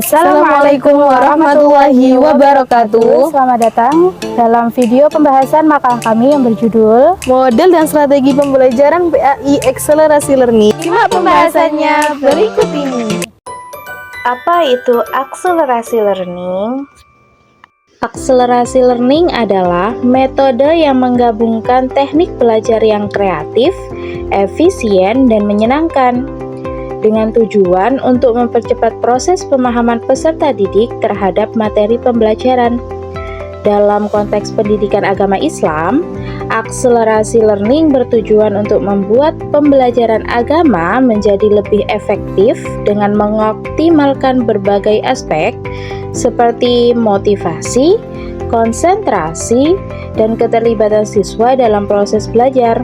Assalamualaikum warahmatullahi wabarakatuh. Selamat datang dalam video pembahasan makalah kami yang berjudul Model dan strategi pembelajaran PAI Akselerasi Learning. Simak pembahasannya berikut ini. Apa itu akselerasi learning? Akselerasi learning adalah metode yang menggabungkan teknik belajar yang kreatif, efisien, dan menyenangkan dengan tujuan untuk mempercepat proses pemahaman peserta didik terhadap materi pembelajaran. Dalam konteks pendidikan agama Islam, akselerasi learning bertujuan untuk membuat pembelajaran agama menjadi lebih efektif dengan mengoptimalkan berbagai aspek seperti motivasi, konsentrasi, dan keterlibatan siswa dalam proses belajar.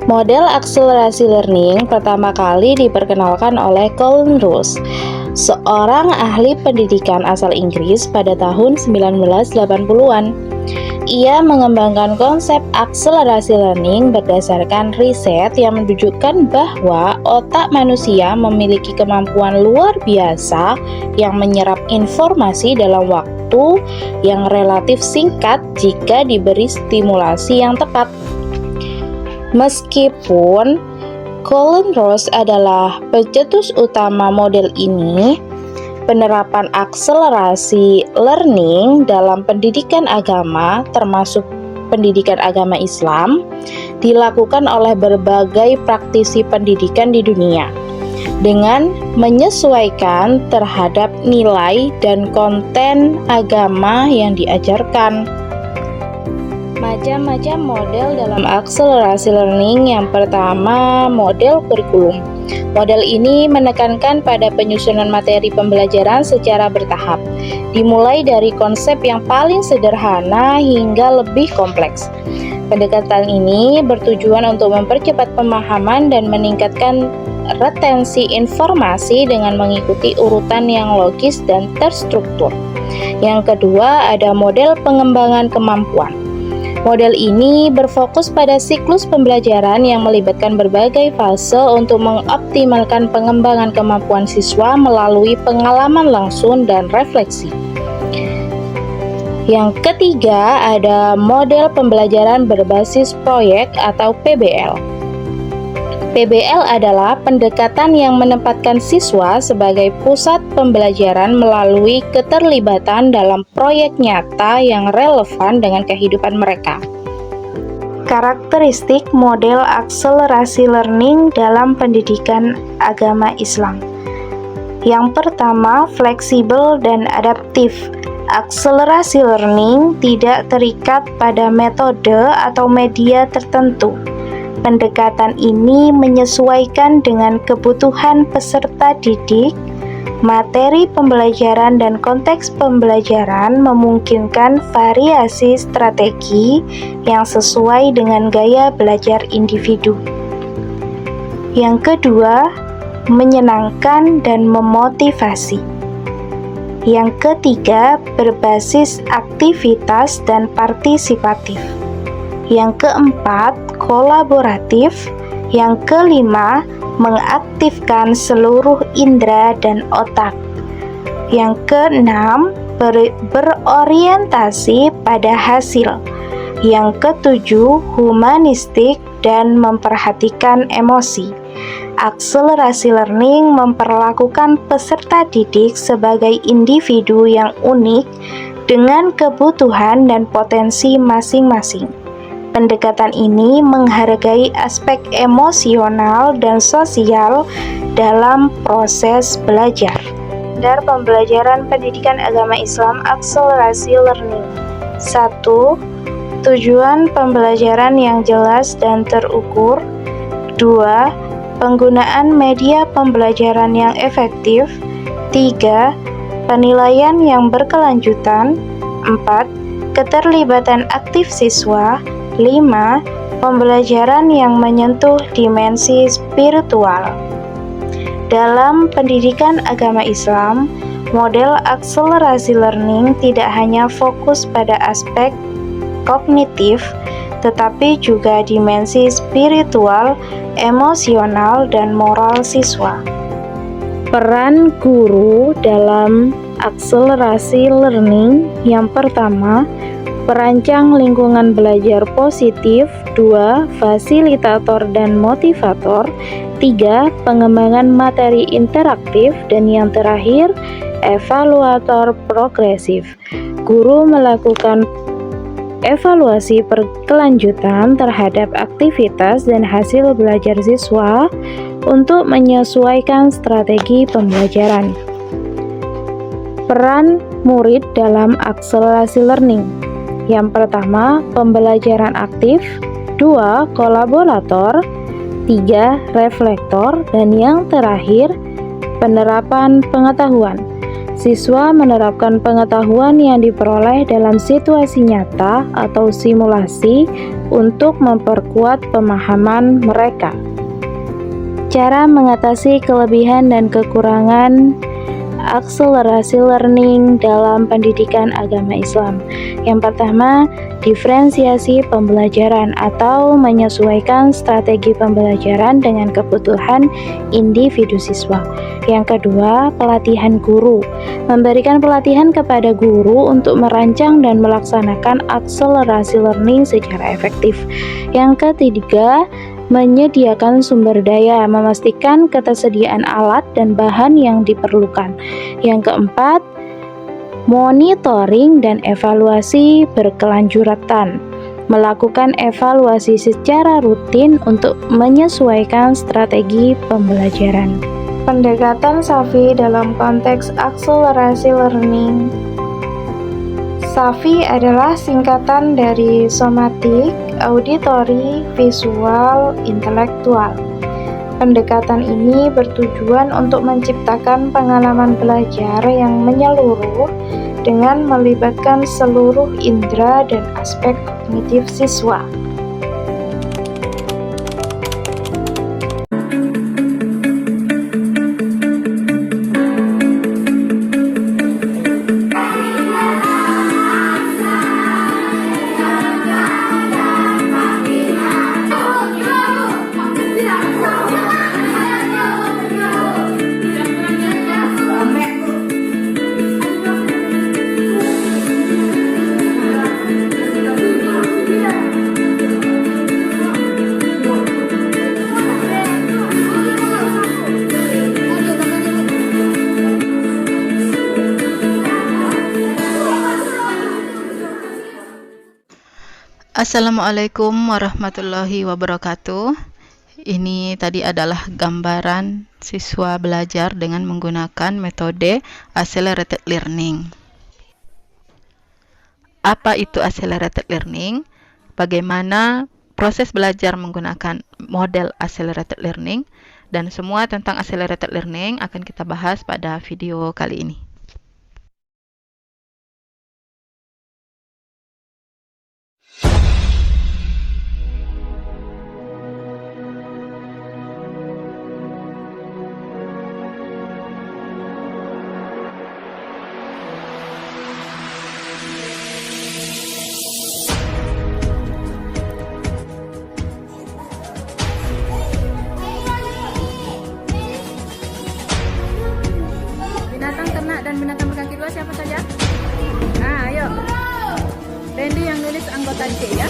Model akselerasi learning pertama kali diperkenalkan oleh Colin Ross, seorang ahli pendidikan asal Inggris pada tahun 1980-an. Ia mengembangkan konsep akselerasi learning berdasarkan riset yang menunjukkan bahwa otak manusia memiliki kemampuan luar biasa yang menyerap informasi dalam waktu yang relatif singkat jika diberi stimulasi yang tepat. Meskipun Colin Ross adalah pencetus utama model ini, penerapan akselerasi learning dalam pendidikan agama, termasuk pendidikan agama Islam, dilakukan oleh berbagai praktisi pendidikan di dunia dengan menyesuaikan terhadap nilai dan konten agama yang diajarkan. Macam-macam model dalam akselerasi learning. Yang pertama, model kurikulum. Model ini menekankan pada penyusunan materi pembelajaran secara bertahap, dimulai dari konsep yang paling sederhana hingga lebih kompleks. Pendekatan ini bertujuan untuk mempercepat pemahaman dan meningkatkan retensi informasi dengan mengikuti urutan yang logis dan terstruktur. Yang kedua, ada model pengembangan kemampuan. Model ini berfokus pada siklus pembelajaran yang melibatkan berbagai fase untuk mengoptimalkan pengembangan kemampuan siswa melalui pengalaman langsung dan refleksi. Yang ketiga, ada model pembelajaran berbasis proyek atau PBL. PBL adalah pendekatan yang menempatkan siswa sebagai pusat pembelajaran melalui keterlibatan dalam proyek nyata yang relevan dengan kehidupan mereka. Karakteristik model akselerasi learning dalam pendidikan agama Islam. Yang pertama, fleksibel dan adaptif. Akselerasi learning tidak terikat pada metode atau media tertentu. Pendekatan ini menyesuaikan dengan kebutuhan peserta didik, materi pembelajaran dan konteks pembelajaran, memungkinkan variasi strategi yang sesuai dengan gaya belajar individu. Yang kedua, menyenangkan dan memotivasi. Yang ketiga, berbasis aktivitas dan partisipatif. Yang keempat, kolaboratif. Yang kelima, mengaktifkan seluruh indera dan otak. Yang keenam, berorientasi pada hasil. Yang ketujuh, humanistik dan memperhatikan emosi. Akselerasi learning memperlakukan peserta didik sebagai individu yang unik dengan kebutuhan dan potensi masing-masing. Pendekatan ini menghargai aspek emosional dan sosial dalam proses belajar. Standar pembelajaran pendidikan agama Islam akselerasi learning. 1. Tujuan pembelajaran yang jelas dan terukur. 2. Penggunaan media pembelajaran yang efektif. 3. Penilaian yang berkelanjutan. 4. Keterlibatan aktif siswa. 5. Pembelajaran yang menyentuh dimensi spiritual. Dalam pendidikan agama Islam, model akselerasi learning tidak hanya fokus pada aspek kognitif, tetapi juga dimensi spiritual, emosional, dan moral siswa. Peran guru dalam akselerasi learning. Yang pertama, perancang lingkungan belajar positif. 2. Fasilitator dan motivator. 3. Pengembangan materi interaktif. Dan yang terakhir, evaluator progresif. Guru melakukan evaluasi berkelanjutan terhadap aktivitas dan hasil belajar siswa untuk menyesuaikan strategi pembelajaran. Peran murid dalam akselerasi learning. Yang pertama, pembelajaran aktif. 2. Kolaborator. 3. Reflektor. Dan yang terakhir, penerapan pengetahuan. Siswa menerapkan pengetahuan yang diperoleh dalam situasi nyata atau simulasi untuk memperkuat pemahaman mereka. Cara mengatasi kelebihan dan kekurangan akselerasi learning dalam pendidikan agama Islam. Yang pertama, diferensiasi pembelajaran atau menyesuaikan strategi pembelajaran dengan kebutuhan individu siswa. Yang kedua, pelatihan guru. Memberikan pelatihan kepada guru untuk merancang dan melaksanakan akselerasi learning secara efektif. Yang ketiga, menyediakan sumber daya, memastikan ketersediaan alat dan bahan yang diperlukan. Yang keempat, monitoring dan evaluasi berkelanjutan, melakukan evaluasi secara rutin untuk menyesuaikan strategi pembelajaran. Pendekatan SAFI dalam konteks akselerasi learning. SAFI adalah singkatan dari somatik, auditory, visual, intelektual. Pendekatan ini bertujuan untuk menciptakan pengalaman belajar yang menyeluruh dengan melibatkan seluruh indera dan aspek kognitif siswa. Assalamualaikum warahmatullahi wabarakatuh. Ini tadi adalah gambaran siswa belajar dengan menggunakan metode accelerated learning. Apa itu accelerated learning? Bagaimana proses belajar menggunakan model accelerated learning? Dan semua tentang accelerated learning akan kita bahas pada video kali ini. Binatang ternak dan binatang berkaki dua siapa saja? Nah, ayo. Randy yang nulis anggota C ya.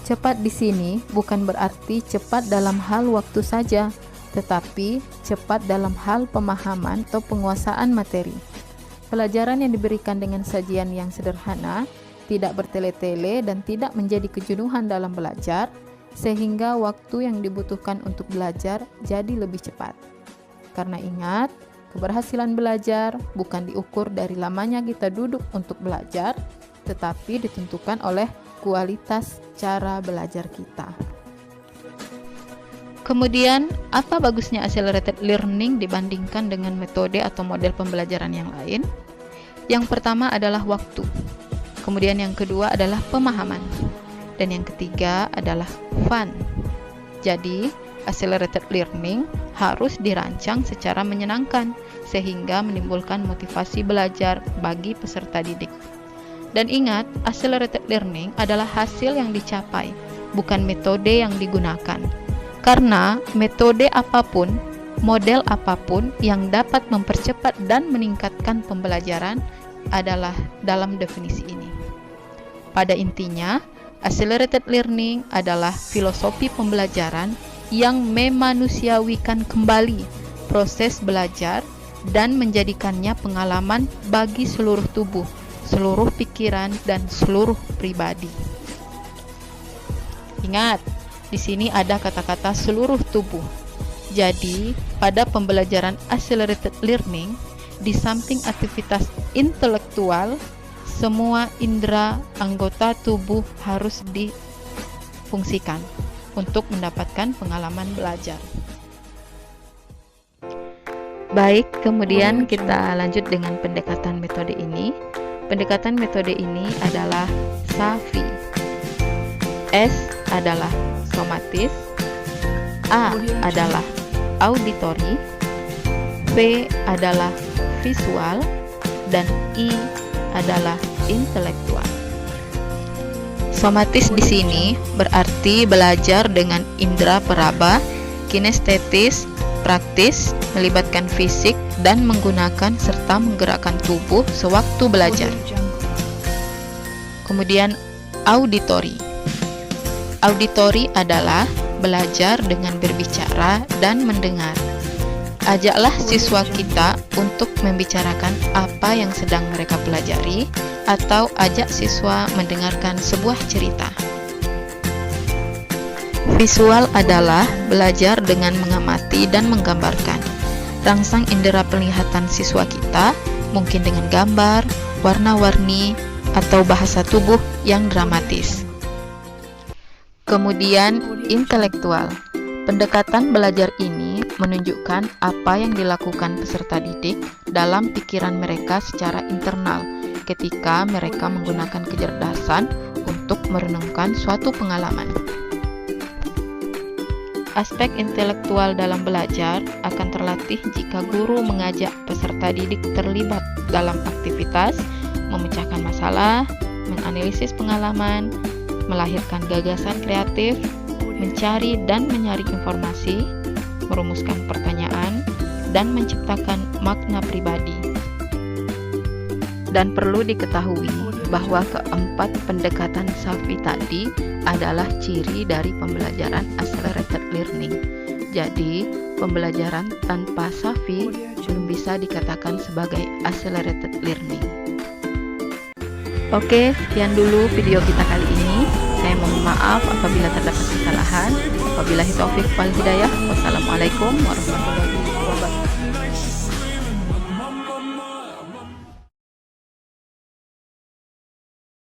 Cepat di sini bukan berarti cepat dalam hal waktu saja, tetapi cepat dalam hal pemahaman atau penguasaan materi. Pelajaran yang diberikan dengan sajian yang sederhana, tidak bertele-tele dan tidak menjadi kejenuhan dalam belajar, sehingga waktu yang dibutuhkan untuk belajar jadi lebih cepat. Karena ingat, keberhasilan belajar bukan diukur dari lamanya kita duduk untuk belajar, tetapi ditentukan oleh kualitas cara belajar kita. Kemudian, apa bagusnya accelerated learning dibandingkan dengan metode atau model pembelajaran yang lain? Yang pertama adalah waktu. Kemudian yang kedua adalah pemahaman. Dan yang ketiga adalah fun. Jadi, accelerated learning harus dirancang secara menyenangkan sehingga menimbulkan motivasi belajar bagi peserta didik. Dan ingat, accelerated learning adalah hasil yang dicapai, bukan metode yang digunakan. Karena metode apapun, model apapun yang dapat mempercepat dan meningkatkan pembelajaran adalah dalam definisi ini. Pada intinya, accelerated learning adalah filosofi pembelajaran yang memanusiawikan kembali proses belajar dan menjadikannya pengalaman bagi seluruh tubuh, seluruh pikiran, dan seluruh pribadi. Ingat, di sini ada kata-kata seluruh tubuh. Jadi, pada pembelajaran accelerated learning, di samping aktivitas intelektual, semua indera anggota tubuh harus difungsikan untuk mendapatkan pengalaman belajar. Baik, kemudian kita lanjut dengan pendekatan metode ini. Pendekatan metode ini adalah SAVI. S adalah somatis, A adalah auditory, V adalah visual, dan I adalah intelektual. Somatis di sini berarti belajar dengan indera peraba, kinestetis, praktis, melibatkan fisik, dan menggunakan serta menggerakkan tubuh sewaktu belajar. Kemudian auditory. Auditory adalah belajar dengan berbicara dan mendengar. Ajaklah siswa kita untuk membicarakan apa yang sedang mereka pelajari, atau ajak siswa mendengarkan sebuah cerita. Visual adalah belajar dengan mengamati dan menggambarkan. Rangsang indera penglihatan siswa kita, mungkin dengan gambar, warna-warni, atau bahasa tubuh yang dramatis. Kemudian intelektual. Pendekatan belajar ini menunjukkan apa yang dilakukan peserta didik dalam pikiran mereka secara internal ketika mereka menggunakan kecerdasan untuk merenungkan suatu pengalaman. Aspek intelektual dalam belajar akan terlatih jika guru mengajak peserta didik terlibat dalam aktivitas, memecahkan masalah, menganalisis pengalaman, melahirkan gagasan kreatif, mencari dan menyaring informasi, merumuskan pertanyaan, dan menciptakan makna pribadi. Dan perlu diketahui bahwa keempat pendekatan SAVI tadi adalah ciri dari pembelajaran accelerated learning. Jadi, pembelajaran tanpa SAVI belum bisa dikatakan sebagai accelerated learning. Oke, sekian dulu video kita kali ini. Saya mohon maaf apabila terdapat kesalahan. Wabillahi taufik wal hidayah. Wassalamualaikum warahmatullahi wabarakatuh.